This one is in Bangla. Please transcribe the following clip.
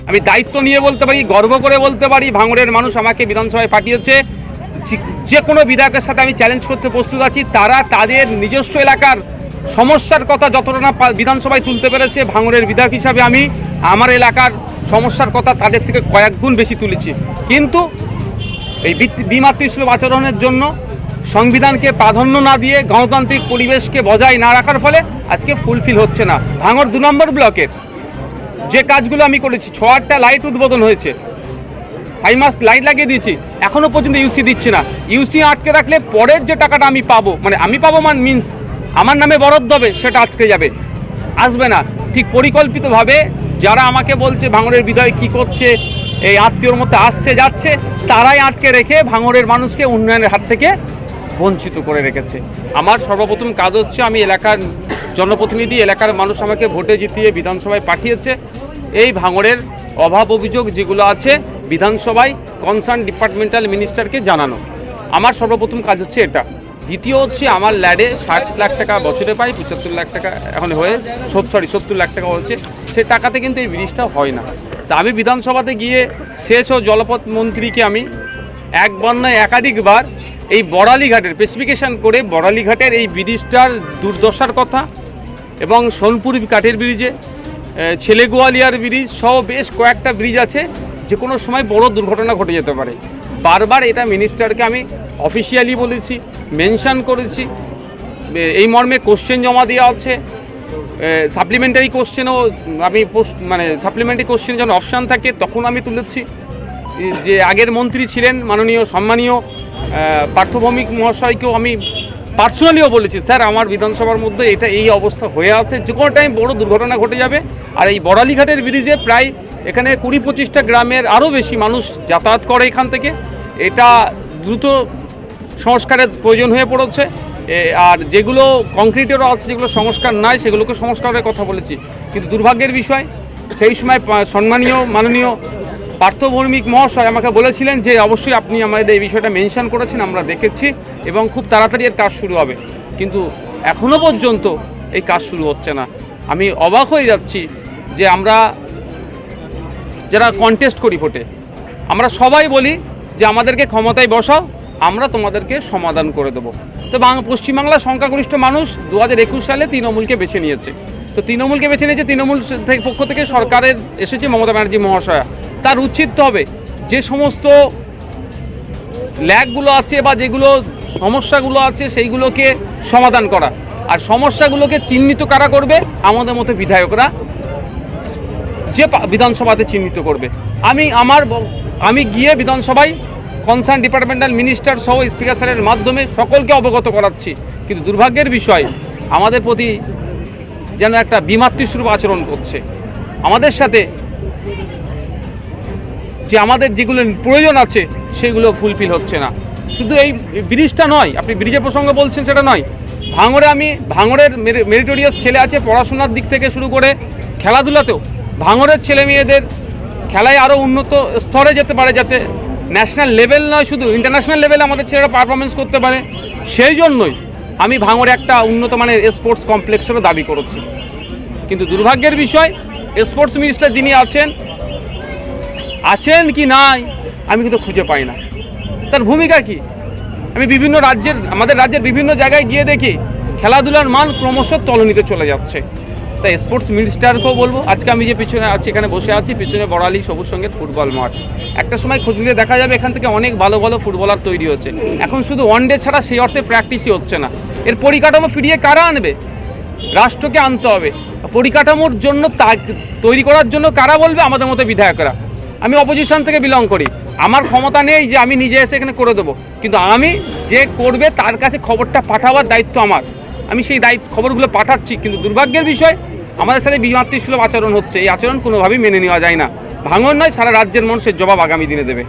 আমি দায়িত্ব নিয়ে বলতে পারি, গর্ব করে বলতে পারি, ভাঙড়ের মানুষ আমাকে বিধানসভায় পাঠিয়েছে। যে কোনো বিধায়কের সাথে আমি চ্যালেঞ্জ করতে প্রস্তুত আছি। তারা তাদের নিজস্ব এলাকার সমস্যার কথা যতটা না বিধানসভায় তুলতে পেরেছে, ভাঙড়ের বিধায়ক হিসাবে আমি আমার এলাকার সমস্যার কথা তাদের থেকে কয়েক গুণ বেশি তুলেছি। কিন্তু এই বিমাতৃসুলভ আচরণের জন্য সংবিধানকে প্রাধান্য না দিয়ে গণতান্ত্রিক পরিবেশকে বজায় না রাখার ফলে আজকে ফুলফিল হচ্ছে না। ভাঙড় 2 নম্বর ব্লকের যে কাজগুলো আমি করেছি, 6-8টা লাইট উদ্বোধন হয়েছে, 5 মাস লাইট লাগিয়ে দিয়েছি, এখনও পর্যন্ত ইউসি দিচ্ছে না। ইউসি আটকে রাখলে পরের যে টাকাটা আমি পাবো, মিনস আমার নামে বরাদ্দ হবে, সেটা আজকে যাবে, আসবে না। ঠিক পরিকল্পিতভাবে যারা আমাকে বলছে ভাঙড়ের বিধায়ক কী করছে, এই আত্মীয়র মধ্যে আসছে যাচ্ছে, তারাই আটকে রেখে ভাঙড়ের মানুষকে উন্নয়নের হাত থেকে বঞ্চিত করে রেখেছে। আমার সর্বপ্রথম কাজ হচ্ছে, আমি এলাকার জনপ্রতিনিধি, এলাকার মানুষ আমাকে ভোটে জিতিয়ে বিধানসভায় পাঠিয়েছে। এই ভাঙড়ের অভাব অভিযোগ যেগুলো আছে বিধানসভায় কনসার্ন ডিপার্টমেন্টাল মিনিস্টারকে জানানো। আমার সর্বপ্রথম কাজ হচ্ছে এটা। দ্বিতীয় হচ্ছে, আমার ল্যাডে 60 লাখ টাকা বছরে পাই, 75 লাখ টাকা এখন হয়ে 70 লাখ টাকা হচ্ছে। সে টাকাতে কিন্তু এই ব্রিজটা হয় না। তা আমি বিধানসভাতে গিয়ে সেচ ও জলপথ মন্ত্রীকে আমি একবার নয় একাধিকবার এই বড়ালীঘাটের স্পেসিফিকেশান করে বড়ালীঘাটের এই ব্রিজটার দুর্দশার কথা এবং সোনপুর কাঠের ব্রিজে, ছেলেগোয়ালিয়ার ব্রিজ সহ বেশ কয়েকটা ব্রিজ আছে, যে কোনো সময় বড় দুর্ঘটনা ঘটে যেতে পারে। বারবার এটা মিনিস্টারকে আমি অফিসিয়ালি বলেছি, মেনশান করেছি, এই মর্মে কোশ্চেন জমা দেওয়া আছে। সাপ্লিমেন্টারি কোশ্চেনও আমি সাপ্লিমেন্টারি কোশ্চেন যখন অপশান থাকে তখন আমি তুলেছি। যে আগের মন্ত্রী ছিলেন মাননীয় সম্মানীয় পার্থভৌমিক মহাশয়কেও আমি পার্সোনালিও বলেছি, স্যার আমার বিধানসভার মধ্যে এটা এই অবস্থা হয়ে আছে, যে কোনো টাইম বড় দুর্ঘটনা ঘটে যাবে। আর এই বড়ালীঘাটের ব্রিজে প্রায় এখানে 20-25টা গ্রামের আরও বেশি মানুষ যাতায়াত করে এখান থেকে। এটা দ্রুত সংস্কারের প্রয়োজন হয়ে পড়েছে। আর যেগুলো কংক্রিটেরও আছে, যেগুলো সংস্কার নাই, সেগুলোকে সংস্কারের কথা বলেছি। কিন্তু দুর্ভাগ্যের বিষয়, সেই সময় সম্মানীয় মাননীয় পার্থভৌমিক মহাশয় আমাকে বলেছিলেন যে অবশ্যই আপনি আমাদের এই বিষয়টা মেনশন করেছেন, আমরা দেখেছি এবং খুব তাড়াতাড়ি এর কাজ শুরু হবে। কিন্তু এখনও পর্যন্ত এই কাজ শুরু হচ্ছে না। আমি অবাক হয়ে যাচ্ছি যে আমরা যারা কন্টেস্ট করি ভোটে, আমরা সবাই বলি যে আমাদেরকে ক্ষমতায় বসাও, আমরা তোমাদেরকে সমাধান করে দেবো। তো পশ্চিমবাংলার সংখ্যাগরিষ্ঠ মানুষ 2021 সালে তৃণমূলকে বেছে নিয়েছে। তো তৃণমূলকে বেছে নিয়েছে, তৃণমূল পক্ষ থেকে সরকারের এসেছে মমতা ব্যানার্জি মহাশয়া। তার উচিত হবে যে সমস্ত ল্যাগগুলো আছে বা যেগুলো সমস্যাগুলো আছে সেইগুলোকে সমাধান করা। আর সমস্যাগুলোকে চিহ্নিত কারা করবে? আমাদের মতো বিধায়করা, যে বিধানসভাতে চিহ্নিত করবে। আমি গিয়ে বিধানসভায় কনসার্ন ডিপার্টমেন্টাল মিনিস্টার সহ স্পিকার স্যারের মাধ্যমে সকলকে অবগত করাচ্ছি। কিন্তু দুর্ভাগ্যের বিষয়, আমাদের প্রতি যেন একটা বিমাতৃস্বরূপ আচরণ করছে। আমাদের সাথে যে আমাদের যেগুলো প্রয়োজন আছে সেগুলো ফুলফিল হচ্ছে না। শুধু এই ব্রিজটা নয়, আপনি ব্রিজের প্রসঙ্গে বলছেন, সেটা নয়। ভাঙড়ের মেরিটোরিয়াস ছেলে আছে, পড়াশোনার দিক থেকে শুরু করে খেলাধুলাতেও ভাঙড়ের ছেলে মেয়েদের খেলায় আরও উন্নত স্তরে যেতে পারে, যাতে ন্যাশনাল লেভেল নয় শুধু ইন্টারন্যাশনাল লেভেলে আমাদের ছেলেরা পারফরমেন্স করতে পারে। সেই জন্যই আমি ভাঙড়ে একটা উন্নত মানের স্পোর্টস কমপ্লেক্সেরও দাবি করেছি। কিন্তু দুর্ভাগ্যের বিষয়, স্পোর্টস মিনিস্টার যিনি আছেন কি নাই আমি কিন্তু খুঁজে পাই না। তার ভূমিকা কি? আমি আমাদের রাজ্যের বিভিন্ন জায়গায় গিয়ে দেখি খেলাধুলার মান ক্রমশ তলানিতে চলে যাচ্ছে। তাই স্পোর্টস মিনিস্টারকেও বলবো, আজকে আমি যে পিছনে আছি, এখানে বসে আছি, পিছনে বড়ালী সবুজ সঙ্গের ফুটবল মাঠ। একটা সময় খোঁজ নিলে দেখা যাবে এখান থেকে অনেক ভালো ভালো ফুটবলার তৈরি হচ্ছে। এখন শুধু ওয়ানডে ছাড়া সেই অর্থে প্র্যাকটিসই হচ্ছে না। এর পরিকাঠামো ফিরিয়ে কারা আনবে? রাষ্ট্রকে আনতে হবে। পরিকাঠামোর জন্য তৈরি করার জন্য কারা বলবে? আমাদের মতো বিধায়করা। আমি অপোজিশন থেকে বিলং করি, আমার ক্ষমতা নেই যে আমি নিজে এসে এখানে করে দেবো। কিন্তু আমি যে করবে তার কাছে খবরটা পাঠাবার দায়িত্ব আমার। আমি সেই খবরগুলো পাঠাচ্ছি। কিন্তু দুর্ভাগ্যের বিষয়, আমাদের সাথে বিমাতৃসুলভ আচরণ হচ্ছে। এই আচরণ কোনোভাবেই মেনে নেওয়া যায় না। ভাঙন নয়, সারা রাজ্যের মানুষের জবাব আগামী দিনে দেবে।